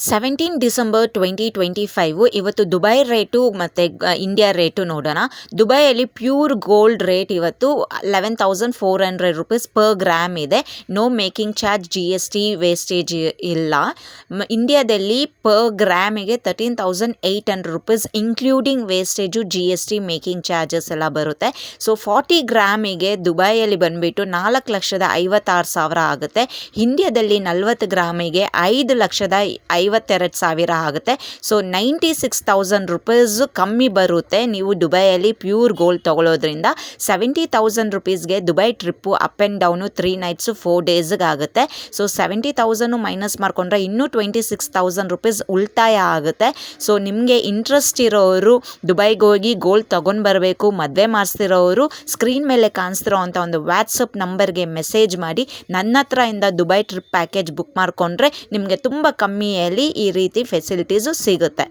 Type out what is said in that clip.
17 December 2025 ಇವತ್ತು Dubai rate ಮತ್ತು India rate ನೋಡೋಣ. ದುಬೈಯಲ್ಲಿ ಪ್ಯೂರ್ ಗೋಲ್ಡ್ ರೇಟ್ ಇವತ್ತು 11,400 ರುಪೀಸ್ ಪರ್ ಗ್ರಾಮ್ ಇದೆ. No making charge, GST wastage ಇಲ್ಲ. ಇಂಡಿಯಾದಲ್ಲಿ ಪರ್ ಗ್ರಾಮಿಗೆ 13,800 rupees including wastage, GST, making charges ಎಲ್ಲ ಬರುತ್ತೆ. ಸೊ 40 ಗ್ರಾಮಿಗೆ ದುಬೈಯಲ್ಲಿ ಬಂದುಬಿಟ್ಟು 4,56,000 ಆಗುತ್ತೆ. ಇಂಡಿಯಾದಲ್ಲಿ 40 ಗ್ರಾಮಿಗೆ 5,52,000 ಆಗುತ್ತೆ. ಸೊ 96,000 ರುಪೀಸ್ ಕಮ್ಮಿ ಬರುತ್ತೆ ನೀವು ದುಬೈಯಲ್ಲಿ ಪ್ಯೂರ್ ಗೋಲ್ಡ್ ತೊಗೊಳೋದ್ರಿಂದ. 70,000 ರುಪೀಸ್ಗೆ Dubai trip up and down 3 nights 4 ಡೇಸ್ಗೆ ಆಗುತ್ತೆ. ಸೊ 70,000 ಮೈನಸ್ ಮಾಡಿಕೊಂಡ್ರೆ ಇನ್ನೂ 26,000 ರುಪೀಸ್ ಉಳಿತಾಯ ಆಗುತ್ತೆ. ಸೊ ನಿಮಗೆ ಇಂಟ್ರೆಸ್ಟ್ ಇರೋರು ದುಬೈಗೆ ಹೋಗಿ ಗೋಲ್ಡ್ ತೊಗೊಂಡು ಬರಬೇಕು, ಮದುವೆ ಮಾಡಿಸ್ತಿರೋರು ಸ್ಕ್ರೀನ್ ಮೇಲೆ ಕಾಣಿಸ್ತಿರೋ ಅಂಥ ಒಂದು ವಾಟ್ಸಪ್ ನಂಬರ್ಗೆ ಮೆಸೇಜ್ ಮಾಡಿ ನನ್ನ ಹತ್ರ ಇಂದ ದುಬೈ ಟ್ರಿಪ್ ಪ್ಯಾಕೇಜ್ ಬುಕ್ ಮಾಡಿಕೊಂಡ್ರೆ ನಿಮಗೆ ತುಂಬ ಕಮ್ಮಿಯಲ್ಲಿ ಈ ರೀತಿ ಫೆಸಿಲಿಟೀಸು ಸಿಗುತ್ತೆ.